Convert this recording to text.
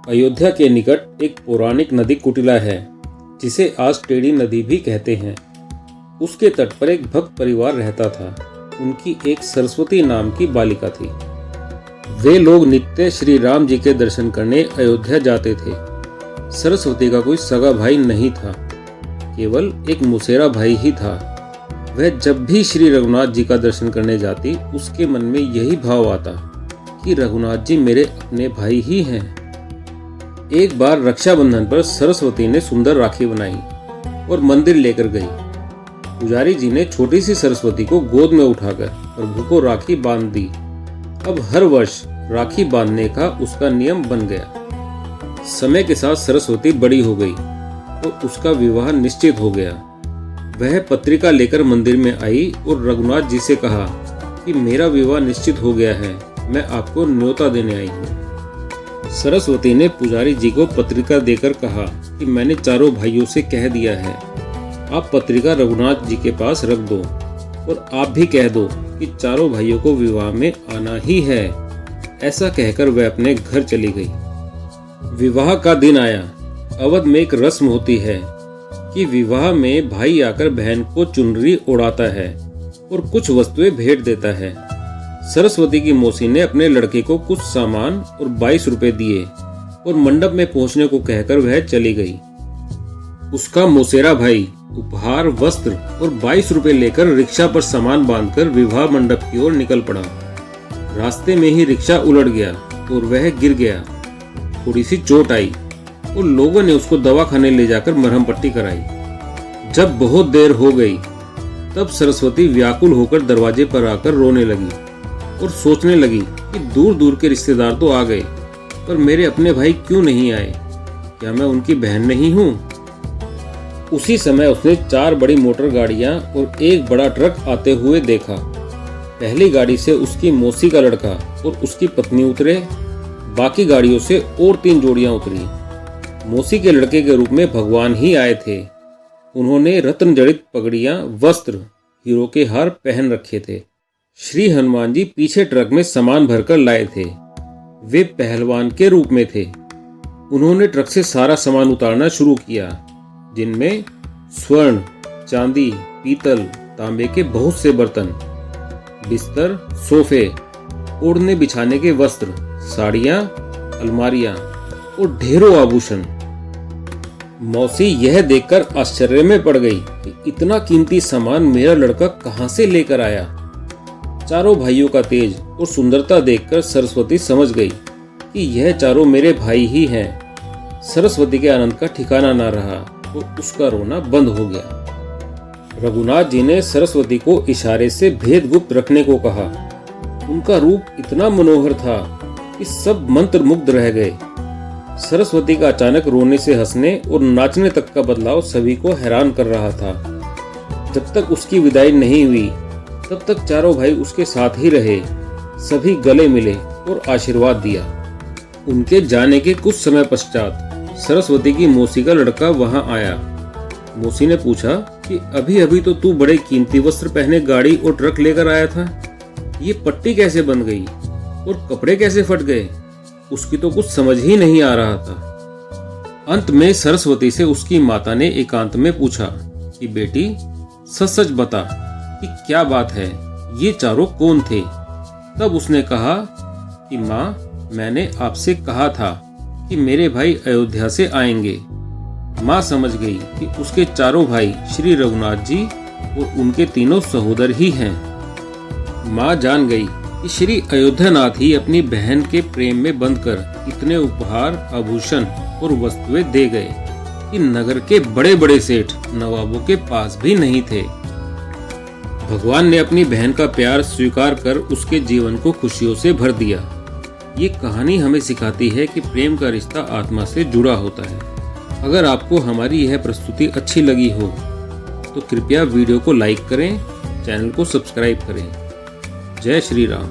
अयोध्या के निकट एक पौराणिक नदी कुटिला है जिसे आज टेढ़ी नदी भी कहते हैं। उसके तट पर एक भक्त परिवार रहता था। उनकी एक सरस्वती नाम की बालिका थी। वे लोग नित्य श्री राम जी के दर्शन करने अयोध्या जाते थे। सरस्वती का कोई सगा भाई नहीं था, केवल एक मुसेरा भाई ही था। वह जब भी श्री रघुनाथ जी का दर्शन करने जाती, उसके मन में यही भाव आता कि रघुनाथ जी मेरे अपने भाई ही हैं। एक बार रक्षाबंधन पर सरस्वती ने सुंदर राखी बनाई और मंदिर लेकर गई। पुजारी जी ने छोटी सी सरस्वती को गोद में उठाकर प्रभु को राखी बांध दी। अब हर वर्ष राखी बांधने का उसका नियम बन गया। समय के साथ सरस्वती बड़ी हो गई और उसका विवाह निश्चित हो गया। वह पत्रिका लेकर मंदिर में आई और रघुनाथ जी से कहा कि मेरा विवाह निश्चित हो गया है, मैं आपको न्योता देने आई हूँ। सरस्वती ने पुजारी जी को पत्रिका देकर कहा कि मैंने चारों भाइयों से कह दिया है, आप पत्रिका रघुनाथ जी के पास रख दो और आप भी कह दो कि चारों भाइयों को विवाह में आना ही है। ऐसा कहकर वह अपने घर चली गई। विवाह का दिन आया। अवध में एक रस्म होती है कि विवाह में भाई आकर बहन को चुनरी ओढ़ाता है और कुछ वस्तुएं भेंट देता है। सरस्वती की मौसी ने अपने लड़के को कुछ सामान और 22 रुपए दिए और मंडप में पहुंचने को कहकर वह चली गई। उसका मौसेरा भाई उपहार, वस्त्र और 22 रुपए लेकर रिक्शा पर सामान बांधकर विवाह मंडप की ओर निकल पड़ा। रास्ते में ही रिक्शा उलट गया और वह गिर गया। थोड़ी सी चोट आई और लोगों ने उसको दवाखाने ले जाकर मरहम पट्टी कराई। जब बहुत देर हो गई तब सरस्वती व्याकुल होकर दरवाजे पर आकर रोने लगी और सोचने लगी कि दूर दूर के रिश्तेदार तो आ गए, पर मेरे अपने भाई क्यों नहीं आए? क्या मैं उनकी बहन नहीं हूँ? उसी समय उसने 4 बड़ी मोटर गाड़ियां और एक बड़ा ट्रक आते हुए देखा। पहली गाड़ी से उसकी मौसी का लड़का और उसकी पत्नी उतरे। बाकी गाड़ियों से और 3 जोड़ियां उतरी। मौसी के लड़के के रूप में भगवान ही आए थे। उन्होंने रत्न जड़ित पगड़ियां, वस्त्र, हीरो के हार पहन रखे थे। श्री हनुमान जी पीछे ट्रक में सामान भरकर लाए थे। वे पहलवान के रूप में थे। उन्होंने ट्रक से सारा सामान उतारना शुरू किया, जिनमें स्वर्ण, चांदी, पीतल, तांबे के बहुत से बर्तन, बिस्तर, सोफे, ओढ़ने बिछाने के वस्त्र, साड़ियां, अलमारियां और ढेरों आभूषण। मौसी यह देखकर आश्चर्य में पड़ गई कि इतना कीमती सामान मेरा लड़का कहां से लेकर आया। चारों भाइयों का तेज और सुंदरता देखकर सरस्वती समझ गई कि यह चारों मेरे भाई ही हैं। सरस्वती के आनंद का ठिकाना न रहा और उसका रोना बंद हो गया। रघुनाथ जी ने सरस्वती को इशारे से भेद गुप्त रखने को कहा। उनका रूप इतना मनोहर था कि सब मंत्रमुग्ध रह गए। सरस्वती का अचानक रोने से हंसने और नाचने तक का बदलाव सभी को हैरान कर रहा था। जब तक उसकी विदाई नहीं हुई तब तक चारों भाई उसके साथ ही रहे। सभी गले मिले और आशीर्वाद दिया। उनके जाने के कुछ समय पश्चात सरस्वती की मौसी का लड़का वहां आया। मौसी ने पूछा कि अभी अभी तो तू बड़े कीमती वस्त्र पहने गाड़ी और ट्रक लेकर आया था, ये पट्टी कैसे बन गई और कपड़े कैसे फट गए? उसकी तो कुछ समझ ही नहीं आ रहा था। अंत में सरस्वती से उसकी माता ने एकांत में पूछा कि बेटी सच सच बता कि क्या बात है, ये चारों कौन थे? तब उसने कहा कि माँ, मैंने आपसे कहा था कि मेरे भाई अयोध्या से आएंगे। माँ समझ गई कि उसके चारों भाई श्री रघुनाथ जी और उनके तीनों सहोदर ही हैं। माँ जान गई कि श्री अयोध्यानाथ ही अपनी बहन के प्रेम में बंधकर इतने उपहार, आभूषण और वस्तुएं दे गए कि नगर के बड़े बड़े सेठ नवाबों के पास भी नहीं थे। भगवान ने अपनी बहन का प्यार स्वीकार कर उसके जीवन को खुशियों से भर दिया। ये कहानी हमें सिखाती है कि प्रेम का रिश्ता आत्मा से जुड़ा होता है। अगर आपको हमारी यह प्रस्तुति अच्छी लगी हो तो कृपया वीडियो को लाइक करें, चैनल को सब्सक्राइब करें। जय श्री राम।